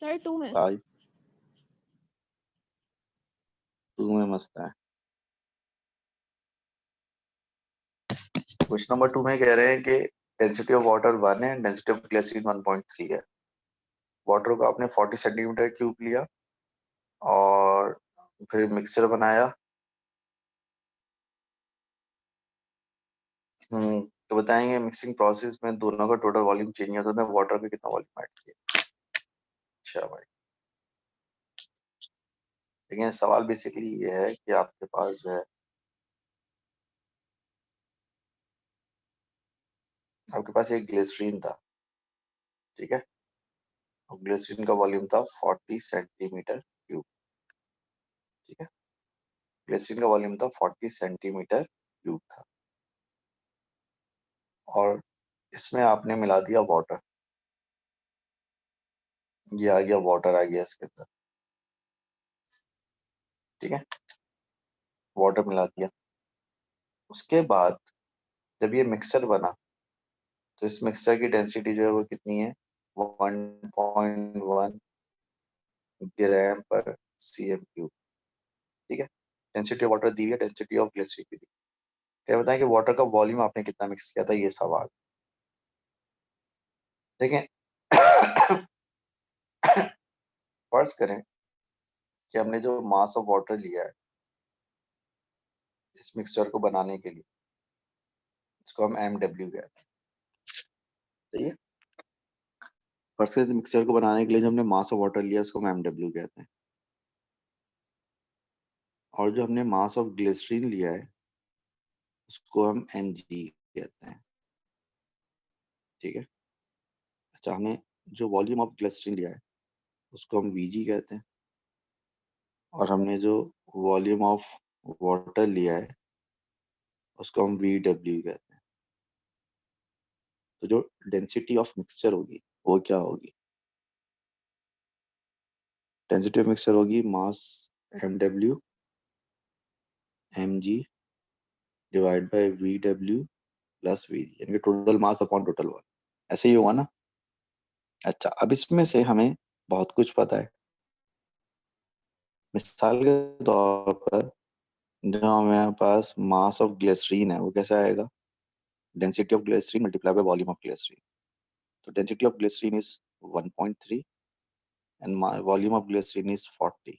Sir 2 में। 5 2 में मस्त है। क्वेश्चन नंबर 2 में कह रहे हैं कि डेंसिटी ऑफ वाटर 1 है, डेंसिटी ऑफ ग्लिसरीन 1.3 है। वाटर को आपने 40 सेंटीमीटर क्यूब लिया और फिर मिक्सचर बनाया। तो बताएंगे मिक्सिंग प्रोसेस में दोनों का टोटल वॉल्यूम चेंज होता है, वाटर का कितना वॉल्यूम ऐड किया। अच्छा भाई, लेकिन सवाल बेसिकली ये है कि आपके पास जो है, आपके पास एक ग्लिसरीन था, ठीक है, और ग्लिसरीन का वॉल्यूम था 40 सेंटीमीटर क्यूब, ठीक है, ग्लिसरीन का वॉल्यूम था 40 सेंटीमीटर क्यूब था, और इसमें आपने मिला दिया वाटर। ये आ गया वाटर, आ गया इसके अंदर, ठीक है, वाटर मिला दिया। उसके बाद जब ये मिक्सचर बना तो इस मिक्सचर की डेंसिटी जो है वो कितनी है, 1.1 ग्राम पर सीएम क्यूब, ठीक है। डेंसिटी ऑफ वाटर दी है, डेंसिटी ऑफ ग्लिसरीन भी दी। क्या बताएं कि वाटर का वॉल्यूम आपने कितना मिक्स किया था, ये सवाल। देखें फर्ज करें कि हमने जो मास ऑफ वाटर लिया है इस मिक्सचर को बनाने के लिए, इसको हम MW कहते हैं, सही है। फर्ज करें मिक्सचर को बनाने के लिए जो हमने मास ऑफ वाटर लिया उसको हम MW कहते हैं, और जो हमने मास ऑफ ग्लिसरीन लिया है उसको हम mg कहते हैं, ठीक है। अच्छा, हमने जो वॉल्यूम ऑफ ग्लिसरीन लिया है उसको हम Vg कहते हैं, और हमने जो वॉल्यूम ऑफ वाटर लिया है उसको हम VW कहते हैं। तो जो डेंसिटी ऑफ मिक्सचर होगी वो क्या होगी, डेंसिटी ऑफ मिक्सचर होगी मास MW mg divide by VW plus Vg, यानी कि total mass upon total volume, ऐसे ही होगा ना। अच्छा, अब इसमें से हमें बहुत कुछ पता है। मिसाल के तौर पर जो हमारे पास मास ऑफ ग्लिसरीन है वो कैसे आएगा, density of glycerin multiply by volume of glycerin. तो density of glycerine is 1.3 and volume of glycerine is 40।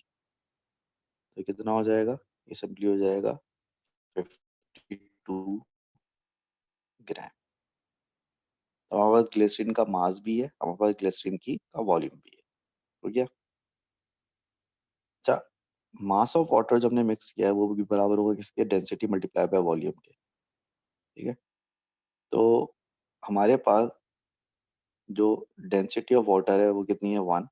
तो कितना हो जाएगा, ये सिंपली हो जाएगा 52 ग्राम। तो हमारे पास ग्लिसरीन का मास भी है, हमारे पास ग्लिसरीन की का वॉल्यूम भी है, हो गया। अच्छा, मास ऑफ वाटर जो हमने मिक्स किया है वो भी बराबर होगा किसके, डेंसिटी मल्टीप्लाई बाय वॉल्यूम के, ठीक है। तो हमारे पास जो डेंसिटी ऑफ वाटर है वो कितनी है, 1।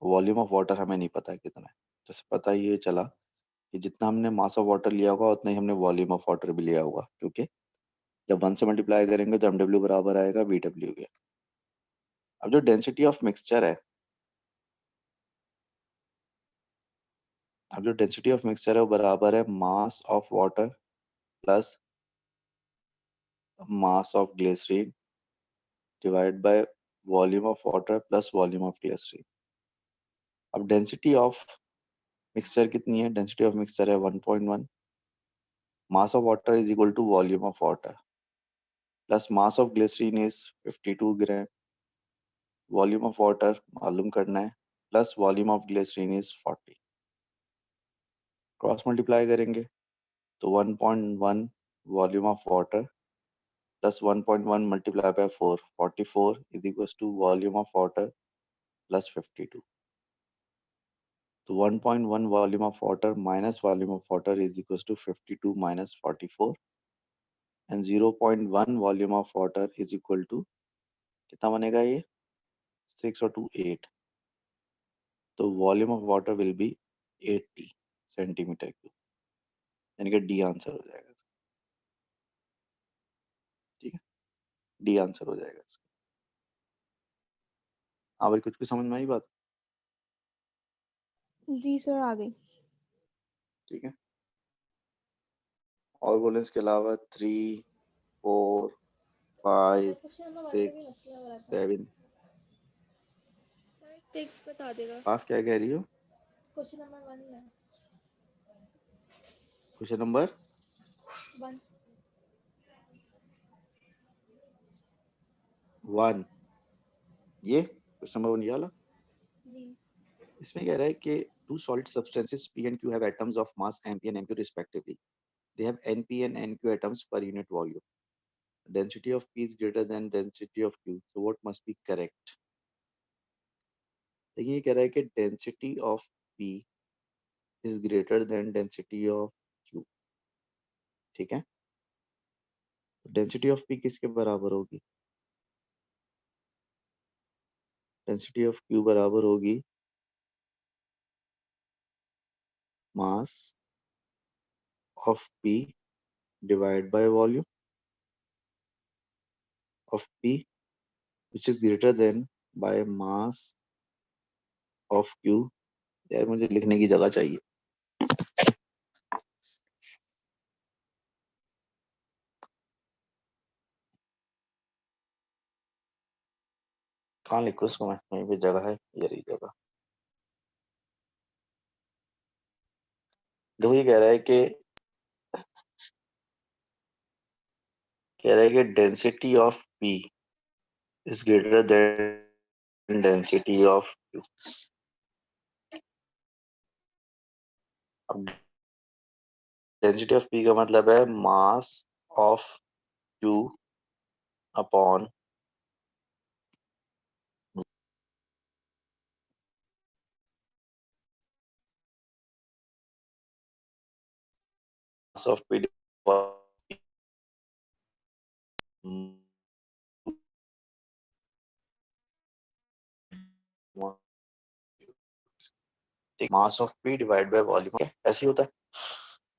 वॉल्यूम ऑफ वाटर हमें नहीं पता है कितना है, जैसे पता ये चला कि जितना हमने मास ऑफ वाटर लिया होगा उतना ही हमने वॉल्यूम ऑफ वाटर भी लिया होगा, क्योंकि जब 1 से मल्टीप्लाई करेंगे तो MW बराबर आएगा VW के। अब जो डेंसिटी ऑफ मिक्सचर है, अब जो डेंसिटी ऑफ मिक्सचर है वो बराबर है mass of water plus mass of glycerine divide by volume of water plus volume of glycerine. अब डेंसिटी ऑफ मिक्सचर कितनी है, डेंसिटी ऑफ मिक्सचर है 1.1, mass of water is equal to volume of water plus mass of glycerine is 52 gram, volume of water मालूम करना है, plus volume of glycerine is 40। Cross multiply करेंगे तो 1.1 volume of water plus 1.1 multiply by 4, 44 is equal to volume of water plus 52। तो 1.1 volume of water minus volume of water is equal to 52 minus 44, and 0.1 volume of water is equal to कितना बनेगा ये, 6 और 2 8। तो volume of water will be 80 centimetre cube, यानी कि D answer हो जाएगा, ठीक है, डी आंसर हो जाएगा इसका। हाँ भाई, कुछ भी समझ में आई बात, जी सर आ गई। ठीक है। और बोले इसके अलावा 3 4 5 6 7 टेक्स्ट बता देगा। आप क्या कह रही हो? क्वेश्चन नंबर 1 में क्वेश्चन नंबर 1 1, ये क्वेश्चन नंबर 1 ये वाला। जी। इसमें कह रहा है कि two solid substances P and Q have atoms of mass mp and mq respectively. They have np and nq atoms per unit volume. Density of P is greater than density of Q. So what must be correct? देखिए ये कह रहा है कि density of P is greater than density of Q। ठीक है, density of P किसके बराबर होगी? डेंसिटी ऑफ Q बराबर होगी mass of P divide by volume of P which is greater than by mass of Q। यार मुझे लिखने की जगह चाहिए। कहाँ लिखूं इसको मैं? वहीं पे जगह है, ये रही जगह। देखो ये कह रहा है कि density of P is greater than density of Q। अब डेंसिटी ऑफ P का मतलब है mass of Q upon mass of P। Mass of P divide by volume, ऐसे ही होता है।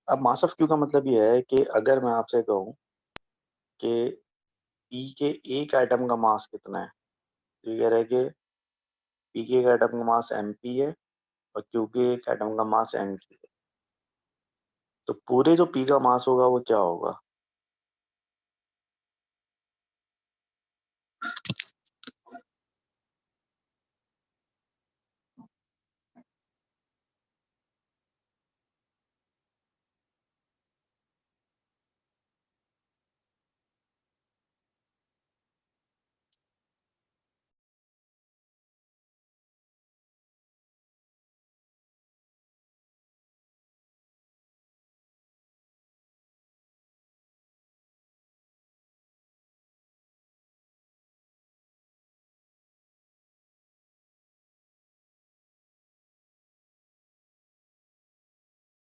अब मास ऑफ Q का मतलब ये है कि अगर मैं आपसे कहूं कि P के एक एटम का मास कितना है, तो ये कह रहा है कि P के एक एटम का मास mp है और Q के एक एटम का मास nt है। तो पूरे जो P का मास होगा वो क्या होगा?